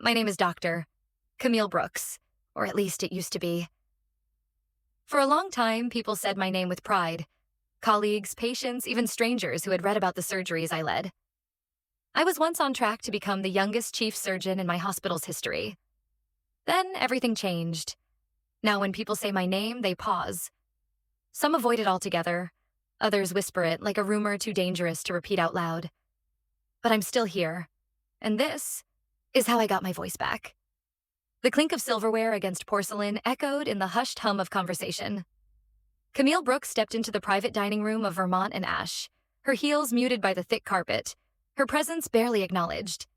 My name is Dr. Camille Brooks, or at least it used to be. For a long time, people said my name with pride. Colleagues, patients, even strangers who had read about the surgeries I led. I was once on track to become the youngest chief surgeon in my hospital's history. Then everything changed. Now when people say my name, they pause. Some avoid it altogether. Others whisper it like a rumor too dangerous to repeat out loud. But I'm still here. And this is how I got my voice back. The clink of silverware against porcelain echoed in the hushed hum of conversation. Camille Brooks stepped into the private dining room of Vermont and Ash, her heels muted by the thick carpet, her presence barely acknowledged.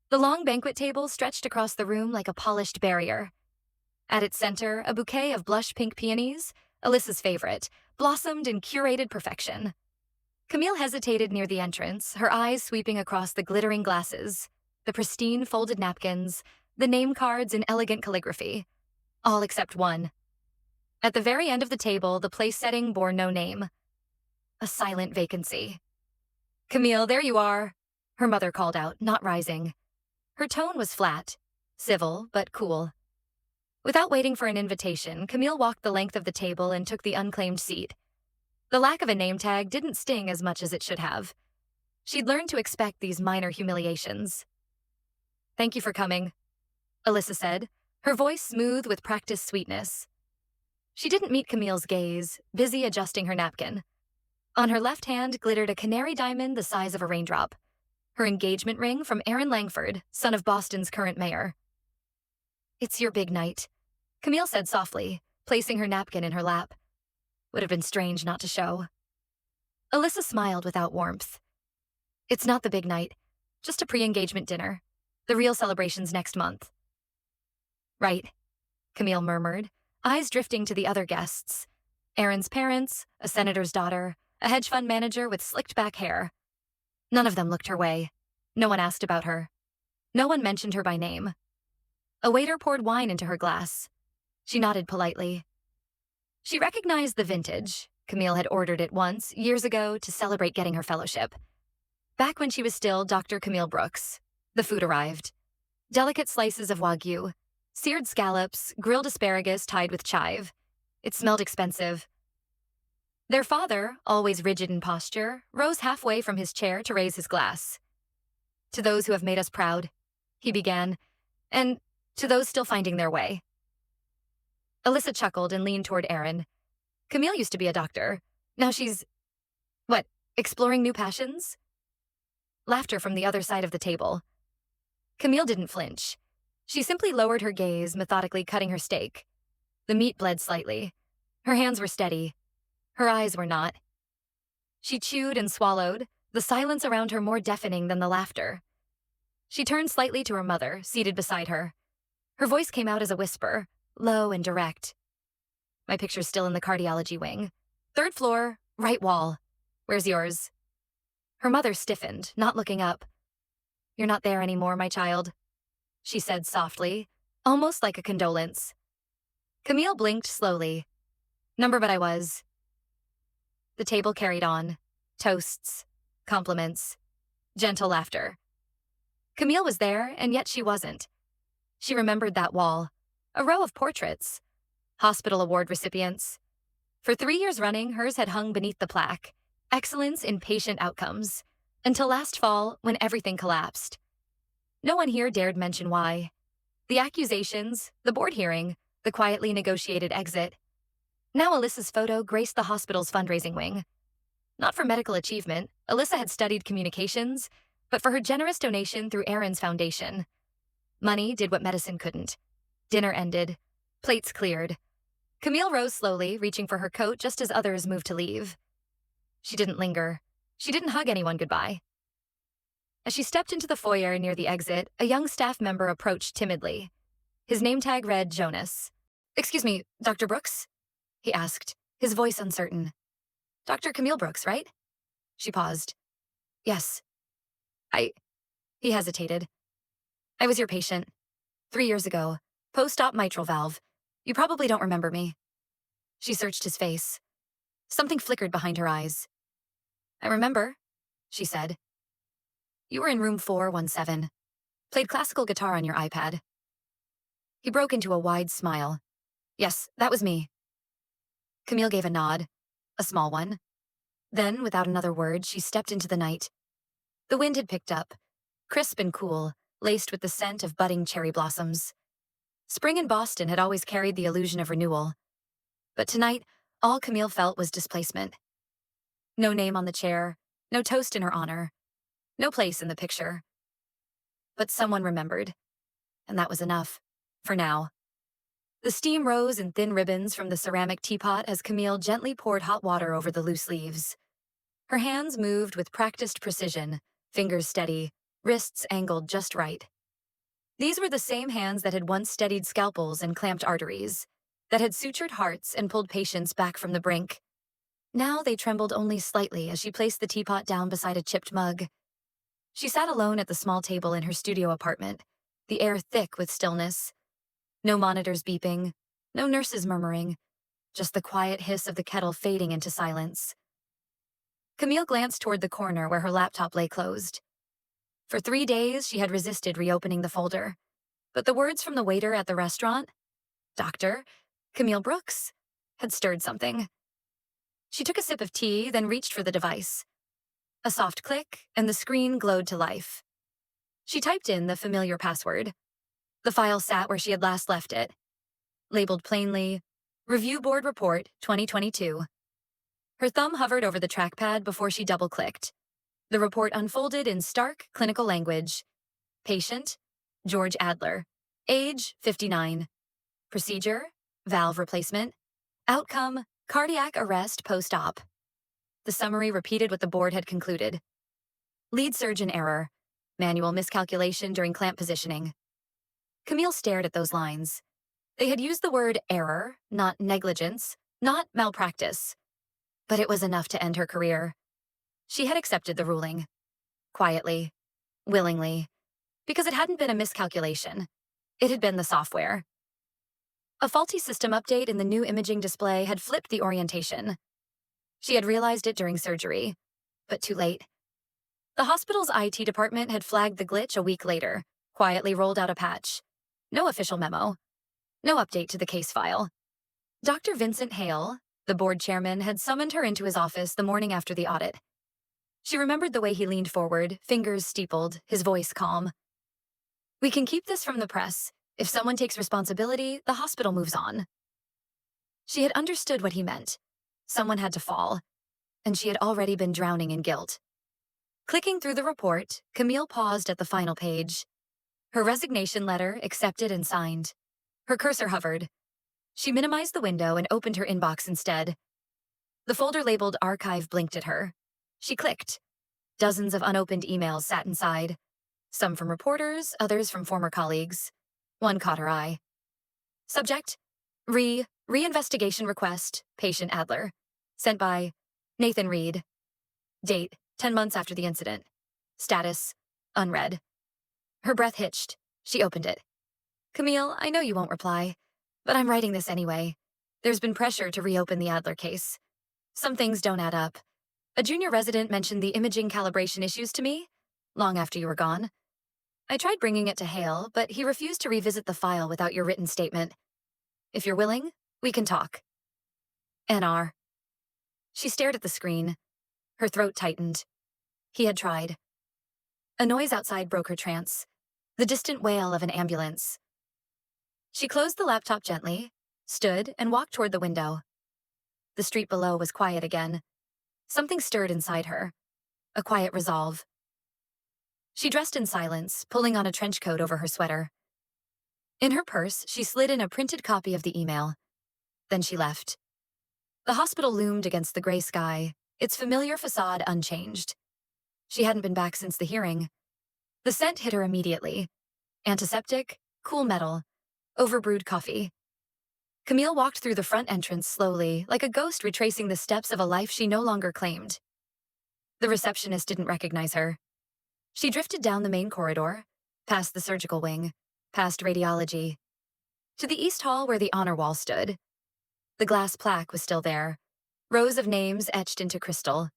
The long banquet table stretched across the room like a polished barrier. At its center, a bouquet of blush pink peonies, Alyssa's favorite, blossomed in curated perfection. Camille hesitated near the entrance, her eyes sweeping across the glittering glasses, the pristine folded napkins, the name cards in elegant calligraphy, all except one. At the very end of the table, the place setting bore no name. A silent vacancy. "Camille, there you are," her mother called out, not rising. Her tone was flat, civil, but cool. Without waiting for an invitation, Camille walked the length of the table and took the unclaimed seat. The lack of a name tag didn't sting as much as it should have. She'd learned to expect these minor humiliations. "Thank you for coming," Alyssa said, her voice smooth with practiced sweetness. She didn't meet Camille's gaze, busy adjusting her napkin. On her left hand glittered a canary diamond the size of a raindrop, her engagement ring from Aaron Langford, son of Boston's current mayor. "It's your big night," Camille said softly, placing her napkin in her lap. Would have been strange not to show. Alyssa smiled without warmth. "It's not the big night, just a pre-engagement dinner. The real celebration's next month." "Right," Camille murmured, eyes drifting to the other guests. Aaron's parents, a senator's daughter, a hedge fund manager with slicked back hair. None of them looked her way. No one asked about her. No one mentioned her by name. A waiter poured wine into her glass. She nodded politely. She recognized the vintage. Camille had ordered it once, years ago, to celebrate getting her fellowship. Back when she was still Dr. Camille Brooks. The food arrived. Delicate slices of Wagyu, seared scallops, grilled asparagus tied with chive. It smelled expensive. Their father, always rigid in posture, rose halfway from his chair to raise his glass. "To those who have made us proud," he began, "and to those still finding their way." Alyssa chuckled and leaned toward Aaron. "Camille used to be a doctor. Now she's, what, exploring new passions?" Laughter from the other side of the table. Camille didn't flinch. She simply lowered her gaze, methodically cutting her steak. The meat bled slightly. Her hands were steady. Her eyes were not. She chewed and swallowed, the silence around her more deafening than the laughter. She turned slightly to her mother, seated beside her. Her voice came out as a whisper, low and direct. "My picture's still in the cardiology wing. 3rd floor, right wall. Where's yours?" Her mother stiffened, not looking up. "You're not there anymore, my child," she said softly, almost like a condolence. Camille blinked slowly. "Number but I was." The table carried on. Toasts, compliments, gentle laughter. Camille was there, and yet she wasn't. She remembered that wall. A row of portraits. Hospital award recipients. For 3 years running, hers had hung beneath the plaque. Excellence in patient outcomes. Until last fall, when everything collapsed. No one here dared mention why. The accusations, the board hearing, the quietly negotiated exit. Now Alyssa's photo graced the hospital's fundraising wing. Not for medical achievement, Alyssa had studied communications, but for her generous donation through Aaron's foundation. Money did what medicine couldn't. Dinner ended. Plates cleared. Camille rose slowly, reaching for her coat just as others moved to leave. She didn't linger. She didn't hug anyone goodbye. As she stepped into the foyer near the exit, a young staff member approached timidly. His name tag read Jonas. "Excuse me, Dr. Brooks?" he asked, his voice uncertain. "Dr. Camille Brooks, right?" She paused. "Yes." He hesitated. "I was your patient. 3 years ago. Post-op mitral valve. You probably don't remember me." She searched his face. Something flickered behind her eyes. "I remember," she said. "You were in room 417. Played classical guitar on your iPad. He broke into a wide smile. Yes, that was me. Camille gave a nod, a small one. Then, without another word, she stepped into the night. The wind had picked up, crisp and cool, laced with the scent of budding cherry blossoms. Spring in Boston had always carried the illusion of renewal. But tonight, all Camille felt was displacement. No name on the chair, no toast in her honor, no place in the picture. But someone remembered, and that was enough, for now. The steam rose in thin ribbons from the ceramic teapot as Camille gently poured hot water over the loose leaves. Her hands moved with practiced precision, fingers steady, wrists angled just right. These were the same hands that had once steadied scalpels and clamped arteries, that had sutured hearts and pulled patients back from the brink. Now they trembled only slightly as she placed the teapot down beside a chipped mug. She sat alone at the small table in her studio apartment, the air thick with stillness. No monitors beeping, no nurses murmuring, just the quiet hiss of the kettle fading into silence. Camille glanced toward the corner where her laptop lay closed. For 3 days, she had resisted reopening the folder, but the words from the waiter at the restaurant, Dr. Camille Brooks, had stirred something. She took a sip of tea, then reached for the device. A soft click, and the screen glowed to life. She typed in the familiar password. The file sat where she had last left it, labeled plainly, Review Board Report 2022. Her thumb hovered over the trackpad before she double-clicked. The report unfolded in stark clinical language. Patient, George Adler. Age, 59. Procedure, valve replacement. Outcome, cardiac arrest post-op. The summary repeated what the board had concluded. Lead surgeon error. Manual miscalculation during clamp positioning. Camille stared at those lines. They had used the word error, not negligence, not malpractice. But it was enough to end her career. She had accepted the ruling. Quietly. Willingly. Because it hadn't been a miscalculation. It had been the software. A faulty system update in the new imaging display had flipped the orientation. She had realized it during surgery, but too late. The hospital's IT department had flagged the glitch a week later, quietly rolled out a patch. No official memo. No update to the case file. Dr. Vincent Hale, the board chairman, had summoned her into his office the morning after the audit. She remembered the way he leaned forward, fingers steepled, his voice calm. We can keep this from the press. If someone takes responsibility, the hospital moves on. She had understood what he meant. Someone had to fall, and she had already been drowning in guilt. Clicking through the report, Camille paused at the final page. Her resignation letter accepted and signed. Her cursor hovered. She minimized the window and opened her inbox instead. The folder labeled Archive blinked at her. She clicked. Dozens of unopened emails sat inside. Some from reporters, others from former colleagues. One caught her eye. Subject, Reinvestigation request, patient Adler. Sent by Nathan Reed. Date, 10 months after the incident. Status, unread. Her breath hitched. She opened it. Camille, I know you won't reply, but I'm writing this anyway. There's been pressure to reopen the Adler case. Some things don't add up. A junior resident mentioned the imaging calibration issues to me, long after you were gone. I tried bringing it to Hale, but he refused to revisit the file without your written statement. If you're willing, we can talk. NR. She stared at the screen. Her throat tightened. He had tried. A noise outside broke her trance. The distant wail of an ambulance. She closed the laptop gently, stood, and walked toward the window. The street below was quiet again. Something stirred inside her. A quiet resolve. She dressed in silence, pulling on a trench coat over her sweater. In her purse, she slid in a printed copy of the email. Then she left. The hospital loomed against the gray sky, its familiar facade unchanged. She hadn't been back since the hearing. The scent hit her immediately. Antiseptic, cool metal, overbrewed coffee. Camille walked through the front entrance slowly, like a ghost retracing the steps of a life she no longer claimed. The receptionist didn't recognize her. She drifted down the main corridor, past the surgical wing, past radiology, to the East Hall where the honor wall stood. The glass plaque was still there, rows of names etched into crystal.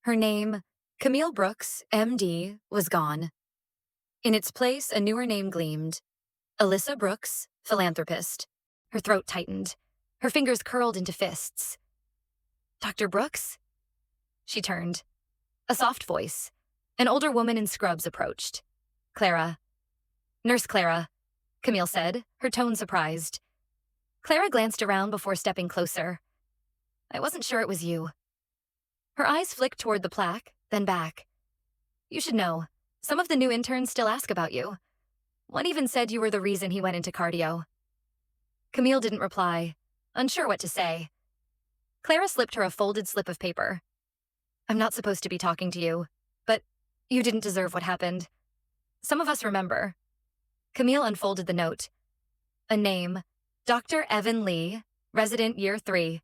Her name, Camille Brooks, MD, was gone. In its place, a newer name gleamed. Alyssa Brooks, philanthropist. Her throat tightened. Her fingers curled into fists. Dr. Brooks? She turned. A soft voice. An older woman in scrubs approached. Clara. Nurse Clara, Camille said, her tone surprised. Clara glanced around before stepping closer. I wasn't sure it was you. Her eyes flicked toward the plaque, then back. You should know. Some of the new interns still ask about you. One even said you were the reason he went into cardio. Camille didn't reply, unsure what to say. Clara slipped her a folded slip of paper. I'm not supposed to be talking to you, but you didn't deserve what happened. Some of us remember. Camille unfolded the note. A name, Dr. Evan Lee, resident year 3.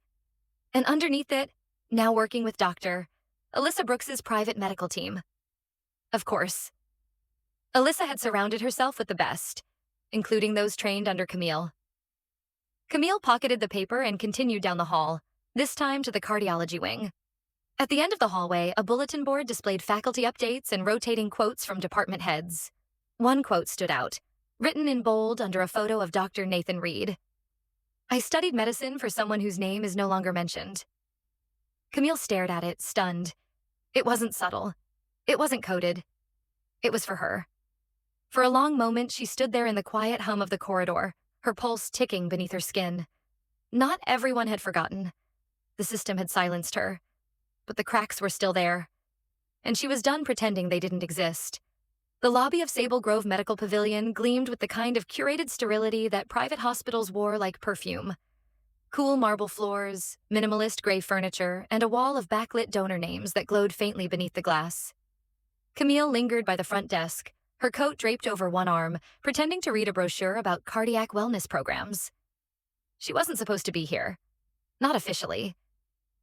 And underneath it, now working with Dr. Alyssa Brooks's private medical team. Of course. Alyssa had surrounded herself with the best, including those trained under Camille. Camille pocketed the paper and continued down the hall, this time to the cardiology wing. At the end of the hallway, a bulletin board displayed faculty updates and rotating quotes from department heads. One quote stood out, written in bold under a photo of Dr. Nathan Reed. I studied medicine for someone whose name is no longer mentioned. Camille stared at it, stunned. It wasn't subtle. It wasn't coded. It was for her. For a long moment, she stood there in the quiet hum of the corridor, her pulse ticking beneath her skin. Not everyone had forgotten. The system had silenced her. But the cracks were still there. And she was done pretending they didn't exist. The lobby of Sable Grove Medical Pavilion gleamed with the kind of curated sterility that private hospitals wore like perfume. Cool marble floors, minimalist gray furniture, and a wall of backlit donor names that glowed faintly beneath the glass. Camille lingered by the front desk, her coat draped over one arm, pretending to read a brochure about cardiac wellness programs. She wasn't supposed to be here. Not officially.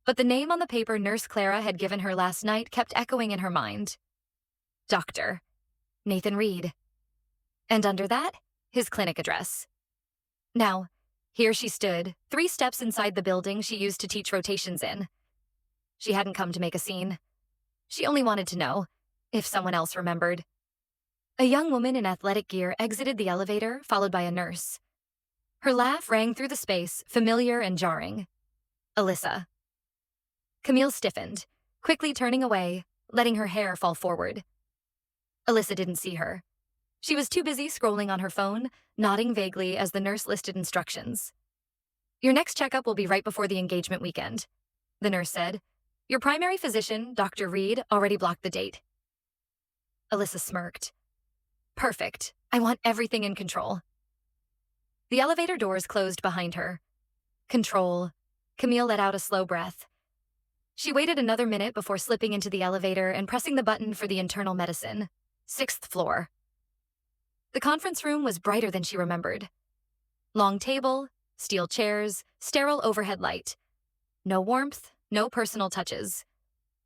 But the name on the paper Nurse Clara had given her last night kept echoing in her mind. Dr. Nathan Reed. And under that, his clinic address. Now, here she stood, 3 steps inside the building she used to teach rotations in. She hadn't come to make a scene. She only wanted to know if someone else remembered. A young woman in athletic gear exited the elevator, followed by a nurse. Her laugh rang through the space, familiar and jarring. Alyssa. Camille stiffened, quickly turning away, letting her hair fall forward. Alyssa didn't see her. She was too busy scrolling on her phone, nodding vaguely as the nurse listed instructions. Your next checkup will be right before the engagement weekend, the nurse said. Your primary physician, Dr. Reed, already blocked the date. Alyssa smirked. Perfect. I want everything in control. The elevator doors closed behind her. Control. Camille let out a slow breath. She waited another minute before slipping into the elevator and pressing the button for the internal medicine, 6th floor. The conference room was brighter than she remembered. Long table, steel chairs, sterile overhead light. No warmth, no personal touches.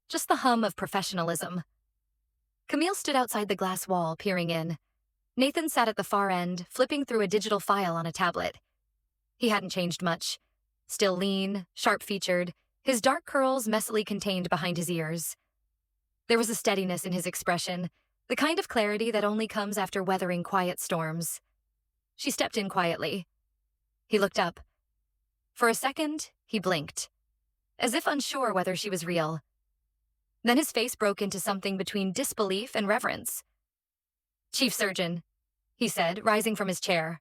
Just the hum of professionalism. Camille stood outside the glass wall, peering in. Nathan sat at the far end, flipping through a digital file on a tablet. He hadn't changed much. Still lean, sharp-featured, his dark curls messily contained behind his ears. There was a steadiness in his expression, the kind of clarity that only comes after weathering quiet storms. She stepped in quietly. He looked up. For a second, he blinked, as if unsure whether she was real. Then his face broke into something between disbelief and reverence. Chief Surgeon, he said, rising from his chair.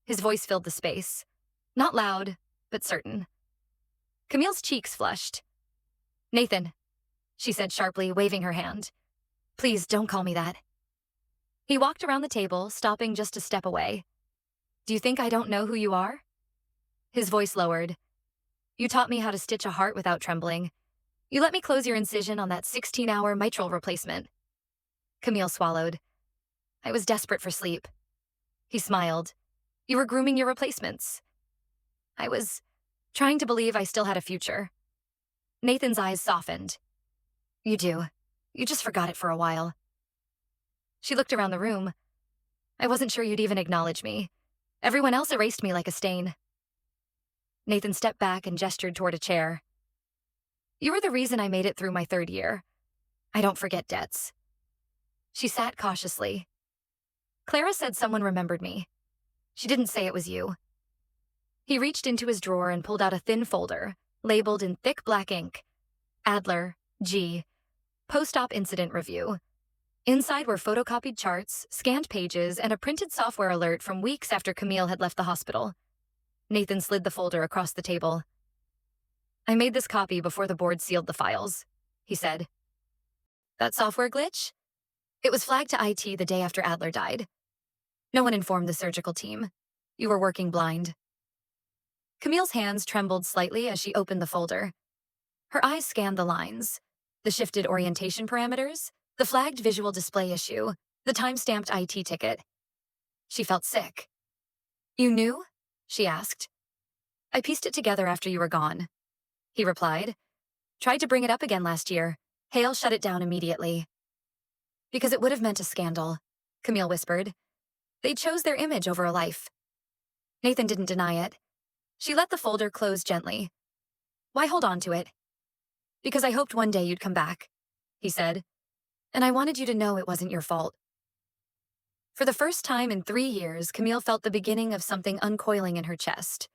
His voice filled the space. Not loud, but certain. Camille's cheeks flushed. Nathan, she said sharply, waving her hand. Please don't call me that. He walked around the table, stopping just a step away. Do you think I don't know who you are? His voice lowered. You taught me how to stitch a heart without trembling. You let me close your incision on that 16-hour mitral replacement. Camille swallowed. I was desperate for sleep. He smiled. You were grooming your replacements. I was trying to believe I still had a future. Nathan's eyes softened. You do. You just forgot it for a while. She looked around the room. I wasn't sure you'd even acknowledge me. Everyone else erased me like a stain. Nathan stepped back and gestured toward a chair. You were the reason I made it through my 3rd year. I don't forget debts. She sat cautiously. Clara said someone remembered me. She didn't say it was you. He reached into his drawer and pulled out a thin folder, labeled in thick black ink. Adler, G. Post-op incident review. Inside were photocopied charts, scanned pages, and a printed software alert from weeks after Camille had left the hospital. Nathan slid the folder across the table. I made this copy before the board sealed the files, he said. That software glitch? It was flagged to IT the day after Adler died. No one informed the surgical team. You were working blind. Camille's hands trembled slightly as she opened the folder. Her eyes scanned the lines, the shifted orientation parameters, the flagged visual display issue, the time-stamped IT ticket. She felt sick. You knew? She asked. I pieced it together after you were gone, he replied. Tried to bring it up again last year. Hale shut it down immediately. Because it would have meant a scandal, Camille whispered. They chose their image over a life. Nathan didn't deny it. She let the folder close gently. Why hold on to it? Because I hoped one day you'd come back, he said. And I wanted you to know it wasn't your fault. For the first time in 3 years, Camille felt the beginning of something uncoiling in her chest.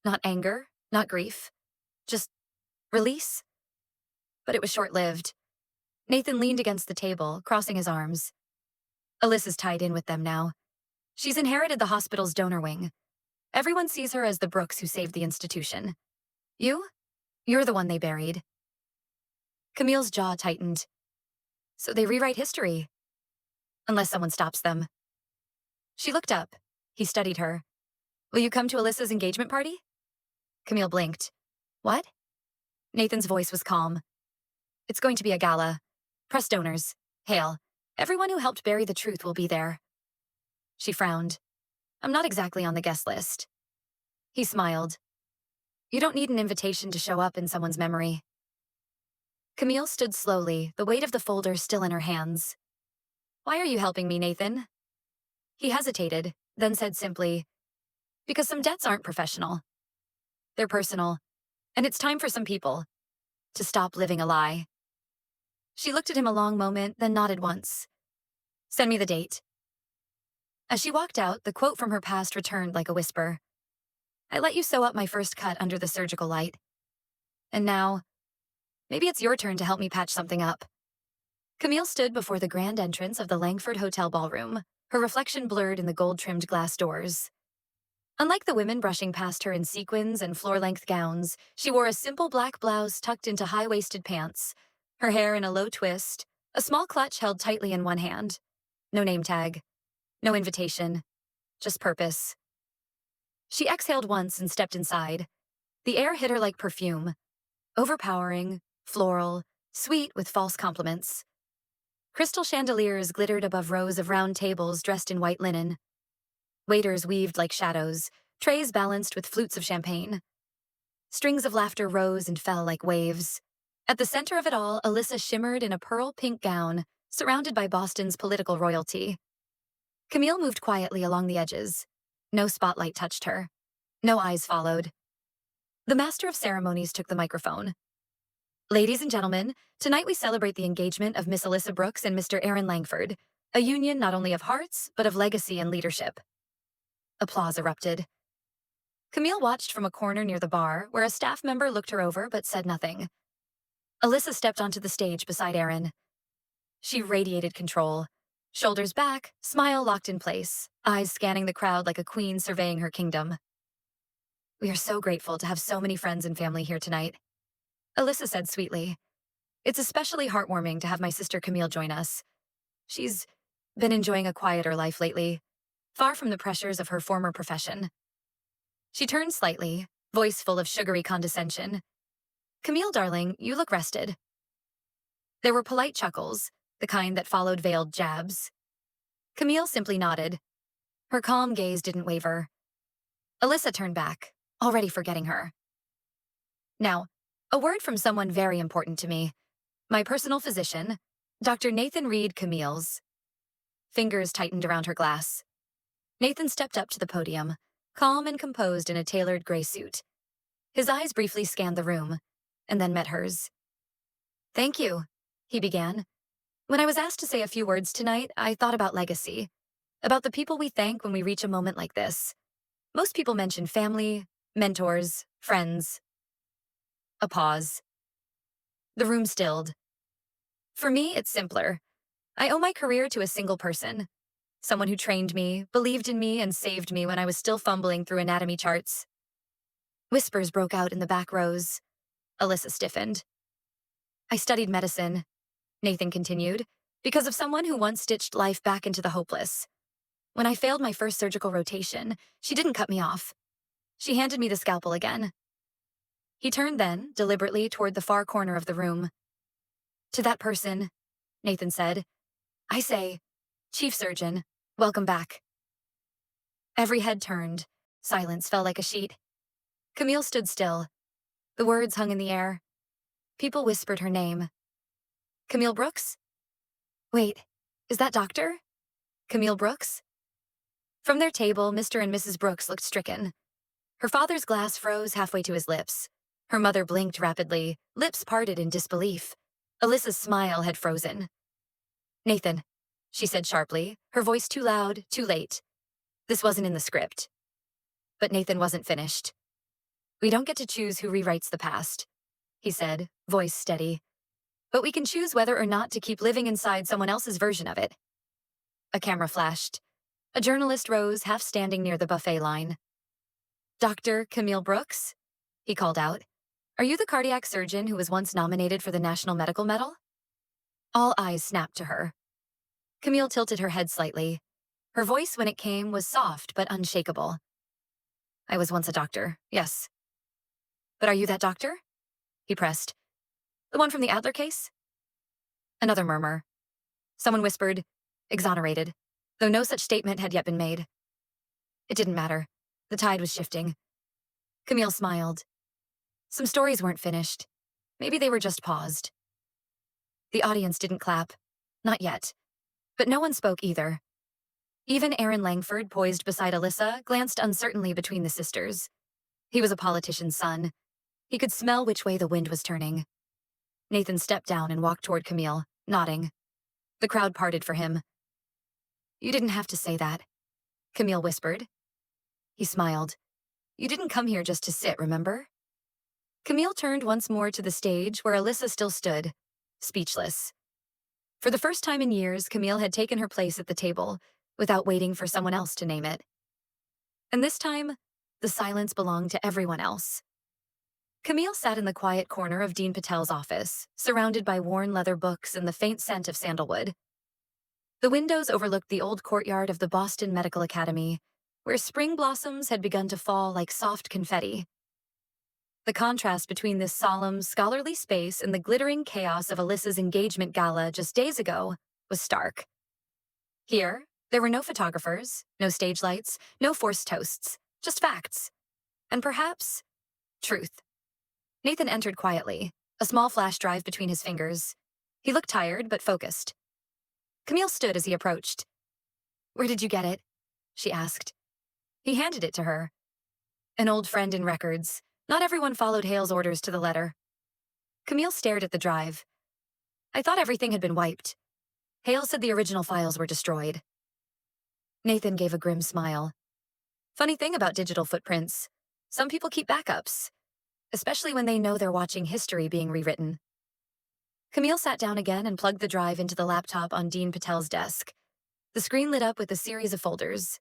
Not anger, not grief, just release. But it was short-lived. Nathan leaned against the table, crossing his arms. Alyssa's tied in with them now. She's inherited the hospital's donor wing. Everyone sees her as the Brooks who saved the institution. You're the one they buried. Camille's jaw tightened. So they rewrite history. Unless someone stops them. She looked up. He studied her. Will you come to Alyssa's engagement party? Camille blinked. What? Nathan's voice was calm. It's going to be a gala. Press donors. Hale. Everyone who helped bury the truth will be there. She frowned. I'm not exactly on the guest list. He smiled. You don't need an invitation to show up in someone's memory. Camille stood slowly, the weight of the folder still in her hands. Why are you helping me, Nathan? He hesitated, then said simply, because some debts aren't professional. They're personal, and it's time for some people to stop living a lie. She looked at him a long moment, then nodded once. Send me the date. As she walked out, the quote from her past returned like a whisper. I let you sew up my first cut under the surgical light. And now, maybe it's your turn to help me patch something up. Camille stood before the grand entrance of the Langford Hotel ballroom, her reflection blurred in the gold-trimmed glass doors. Unlike the women brushing past her in sequins and floor-length gowns, she wore a simple black blouse tucked into high-waisted pants, her hair in a low twist, a small clutch held tightly in one hand. No name tag. No invitation. Just purpose. She exhaled once and stepped inside. The air hit her like perfume. Overpowering, floral, sweet with false compliments. Crystal chandeliers glittered above rows of round tables dressed in white linen. Waiters weaved like shadows, trays balanced with flutes of champagne. Strings of laughter rose and fell like waves. At the center of it all, Alyssa shimmered in a pearl-pink gown, surrounded by Boston's political royalty. Camille moved quietly along the edges. No spotlight touched her. No eyes followed. The master of ceremonies took the microphone. Ladies and gentlemen, tonight we celebrate the engagement of Miss Alyssa Brooks and Mr. Aaron Langford, a union not only of hearts, but of legacy and leadership. Applause erupted. Camille watched from a corner near the bar, where a staff member looked her over but said nothing. Alyssa stepped onto the stage beside Aaron. She radiated control. Shoulders back, smile locked in place, eyes scanning the crowd like a queen surveying her kingdom. We are so grateful to have so many friends and family here tonight, Alyssa said sweetly. It's especially heartwarming to have my sister Camille join us. She's been enjoying a quieter life lately, far from the pressures of her former profession. She turned slightly, voice full of sugary condescension. Camille, darling, you look rested. There were polite chuckles, the kind that followed veiled jabs. Camille simply nodded. Her calm gaze didn't waver. Alyssa turned back, already forgetting her. Now, a word from someone very important to me. My personal physician, Dr. Nathan Reed Camille's. Fingers tightened around her glass. Nathan stepped up to the podium, calm and composed in a tailored gray suit. His eyes briefly scanned the room, and then met hers. Thank you, he began. When I was asked to say a few words tonight, I thought about legacy. about the people we thank when we reach a moment like this. Most people mention family, mentors, friends. A pause. The room stilled. For me, it's simpler. I owe my career to a single person. Someone who trained me, believed in me, and saved me when I was still fumbling through anatomy charts. Whispers broke out in the back rows. Alyssa stiffened. I studied medicine, Nathan continued, because of someone who once stitched life back into the hopeless. When I failed my first surgical rotation, she didn't cut me off. She handed me the scalpel again. He turned then, deliberately, toward the far corner of the room. To that person, Nathan said, I say, Chief Surgeon, welcome back. Every head turned. Silence fell like a sheet. Camille stood still. The words hung in the air. People whispered her name. Camille Brooks? Wait, is that Doctor? Camille Brooks? From their table, Mr. and Mrs. Brooks looked stricken. Her father's glass froze halfway to his lips. Her mother blinked rapidly, lips parted in disbelief. Alyssa's smile had frozen. Nathan, she said sharply, her voice too loud, too late. This wasn't in the script. But Nathan wasn't finished. We don't get to choose who rewrites the past, he said, voice steady. But we can choose whether or not to keep living inside someone else's version of it. A camera flashed. A journalist rose, half standing near the buffet line. Dr. Camille Brooks? He called out. Are you the cardiac surgeon who was once nominated for the National Medical Medal? All eyes snapped to her. Camille tilted her head slightly. Her voice, when it came, was soft but unshakable. I was once a doctor, yes. But are you that doctor? He pressed. The one from the Adler case? Another murmur. Someone whispered, exonerated, though no such statement had yet been made. It didn't matter. The tide was shifting. Camille smiled. Some stories weren't finished. Maybe they were just paused. The audience didn't clap. Not yet. But no one spoke either. Even Aaron Langford, poised beside Alyssa, glanced uncertainly between the sisters. He was a politician's son. He could smell which way the wind was turning. Nathan stepped down and walked toward Camille, nodding. The crowd parted for him. You didn't have to say that, Camille whispered. He smiled. You didn't come here just to sit, remember? Camille turned once more to the stage where Alyssa still stood, speechless. For the first time in years, Camille had taken her place at the table, without waiting for someone else to name it. And this time, the silence belonged to everyone else. Camille sat in the quiet corner of Dean Patel's office, surrounded by worn leather books and the faint scent of sandalwood. The windows overlooked the old courtyard of the Boston Medical Academy, where spring blossoms had begun to fall like soft confetti. The contrast between this solemn, scholarly space and the glittering chaos of Alyssa's engagement gala just days ago was stark. Here, there were no photographers, no stage lights, no forced toasts, just facts. And perhaps, truth. Nathan entered quietly, a small flash drive between his fingers. He looked tired, but focused. Camille stood as he approached. Where did you get it? She asked. He handed it to her. An old friend in records. Not everyone followed Hale's orders to the letter. Camille stared at the drive. I thought everything had been wiped. Hale said the original files were destroyed. Nathan gave a grim smile. Funny thing about digital footprints. Some people keep backups, especially when they know they're watching history being rewritten. Camille sat down again and plugged the drive into the laptop on Dean Patel's desk. The screen lit up with a series of folders.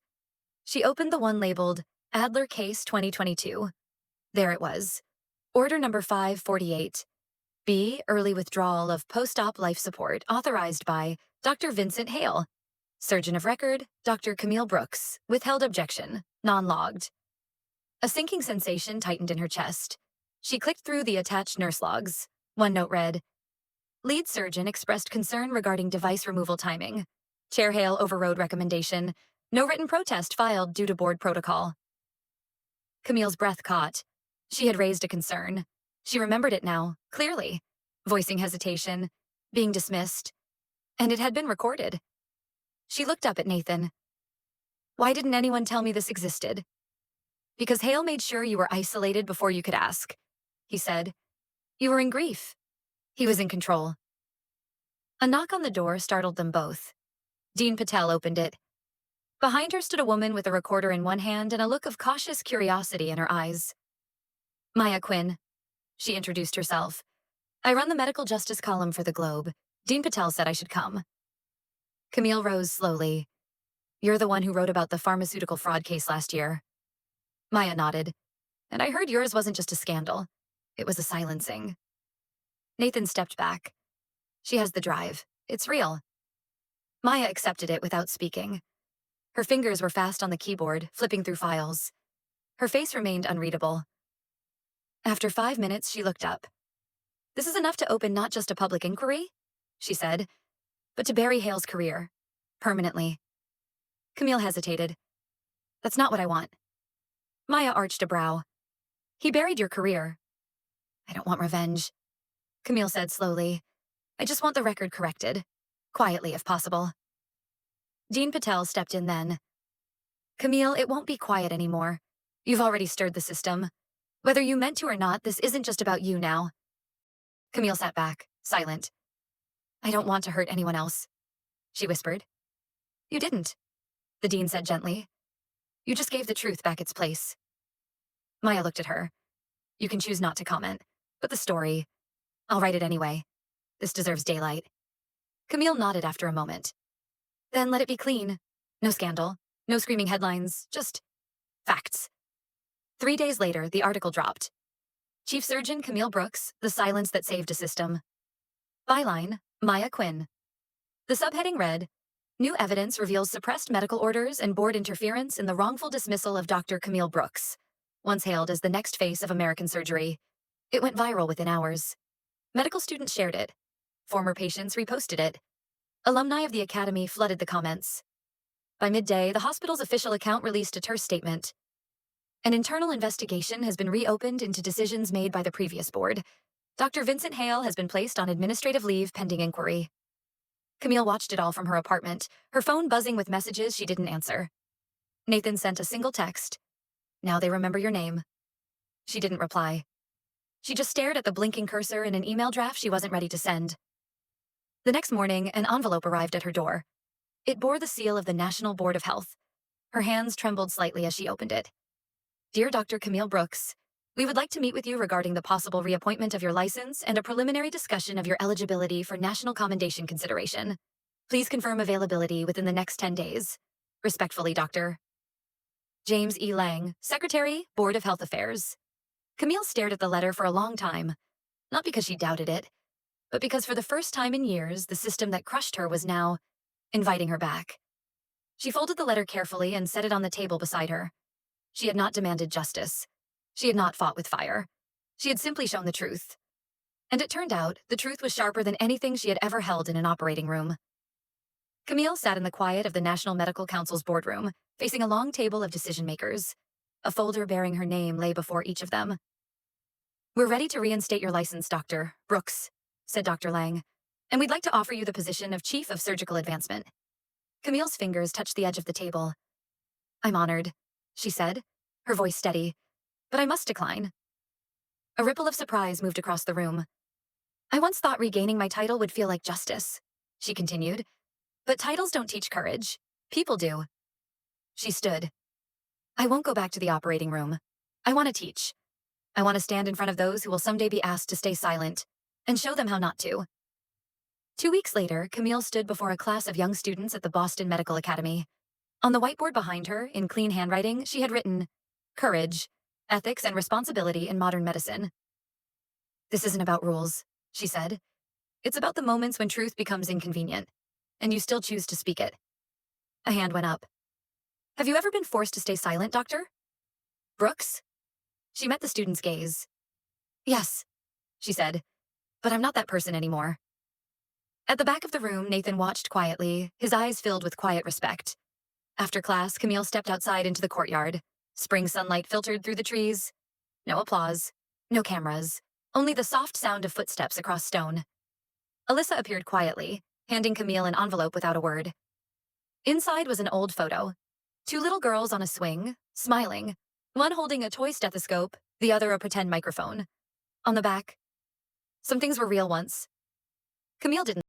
She opened the one labeled Adler Case 2022. There it was. Order number 548. B. Early withdrawal of post-op life support authorized by Dr. Vincent Hale. Surgeon of record, Dr. Camille Brooks. Withheld objection. Non-logged. A sinking sensation tightened in her chest. She clicked through the attached nurse logs. One note read, Lead surgeon expressed concern regarding device removal timing. Chair Hale overrode recommendation. No written protest filed due to board protocol. Camille's breath caught. She had raised a concern. She remembered it now, clearly, voicing hesitation, being dismissed. And it had been recorded. She looked up at Nathan. Why didn't anyone tell me this existed? Because Hale made sure you were isolated before you could ask, he said. You were in grief. He was in control. A knock on the door startled them both. Dean Patel opened it. Behind her stood a woman with a recorder in one hand and a look of cautious curiosity in her eyes. Maya Quinn, she introduced herself. I run the medical justice column for the Globe. Dean Patel said I should come. Camille rose slowly. You're the one who wrote about the pharmaceutical fraud case last year. Maya nodded. And I heard yours wasn't just a scandal. It was a silencing. Nathan stepped back. She has the drive. It's real. Maya accepted it without speaking. Her fingers were fast on the keyboard, flipping through files. Her face remained unreadable. After 5 minutes, she looked up. This is enough to open not just a public inquiry, she said, but to bury Hale's career. Permanently. Camille hesitated. That's not what I want. Maya arched a brow. He buried your career. I don't want revenge, Camille said slowly. I just want the record corrected. Quietly, if possible. Dean Patel stepped in then. Camille, it won't be quiet anymore. You've already stirred the system. Whether you meant to or not, this isn't just about you now. Camille sat back, silent. I don't want to hurt anyone else, she whispered. You didn't, the dean said gently. You just gave the truth back its place. Maya looked at her. You can choose not to comment, but the story, I'll write it anyway. This deserves daylight. Camille nodded after a moment. Then let it be clean. No scandal, no screaming headlines, just facts. 3 days later, the article dropped. Chief Surgeon Camille Brooks, The Silence That Saved a System. Byline, Maya Quinn. The subheading read, New evidence reveals suppressed medical orders and board interference in the wrongful dismissal of Dr. Camille Brooks, once hailed as the next face of American surgery. It went viral within hours. Medical students shared it. Former patients reposted it. Alumni of the academy flooded the comments. By midday, the hospital's official account released a terse statement. An internal investigation has been reopened into decisions made by the previous board. Dr. Vincent Hale has been placed on administrative leave pending inquiry. Camille watched it all from her apartment, her phone buzzing with messages she didn't answer. Nathan sent a single text. Now they remember your name. She didn't reply. She just stared at the blinking cursor in an email draft she wasn't ready to send. The next morning, an envelope arrived at her door. It bore the seal of the National Board of Health. Her hands trembled slightly as she opened it. Dear Dr. Camille Brooks, we would like to meet with you regarding the possible reappointment of your license and a preliminary discussion of your eligibility for national commendation consideration. Please confirm availability within the next 10 days. Respectfully, Dr. James E. Lang, Secretary, Board of Health Affairs. Camille stared at the letter for a long time, not because she doubted it, but because for the first time in years, the system that crushed her was now inviting her back. She folded the letter carefully and set it on the table beside her. She had not demanded justice. She had not fought with fire. She had simply shown the truth. And it turned out, the truth was sharper than anything she had ever held in an operating room. Camille sat in the quiet of the National Medical Council's boardroom, facing a long table of decision-makers. A folder bearing her name lay before each of them. We're ready to reinstate your license, Dr. Brooks, said Dr. Lang, and we'd like to offer you the position of Chief of Surgical Advancement. Camille's fingers touched the edge of the table. I'm honored, she said, her voice steady, but I must decline. A ripple of surprise moved across the room. I once thought regaining my title would feel like justice, she continued, but titles don't teach courage. People do. She stood. I won't go back to the operating room. I want to teach. I want to stand in front of those who will someday be asked to stay silent and show them how not to. 2 weeks later, Camille stood before a class of young students at the Boston Medical Academy. On the whiteboard behind her, in clean handwriting, she had written, Courage, Ethics and Responsibility in Modern Medicine. This isn't about rules, she said. It's about the moments when truth becomes inconvenient, and you still choose to speak it. A hand went up. Have you ever been forced to stay silent, Doctor? Brooks? She met the student's gaze. Yes, she said, but I'm not that person anymore. At the back of the room, Nathan watched quietly, his eyes filled with quiet respect. After class, Camille stepped outside into the courtyard. Spring sunlight filtered through the trees. No applause, no cameras, only the soft sound of footsteps across stone. Alyssa appeared quietly, handing Camille an envelope without a word. Inside was an old photo. 2 little girls on a swing, smiling, one holding a toy stethoscope, the other a pretend microphone. On the back, some things were real once. Camille didn't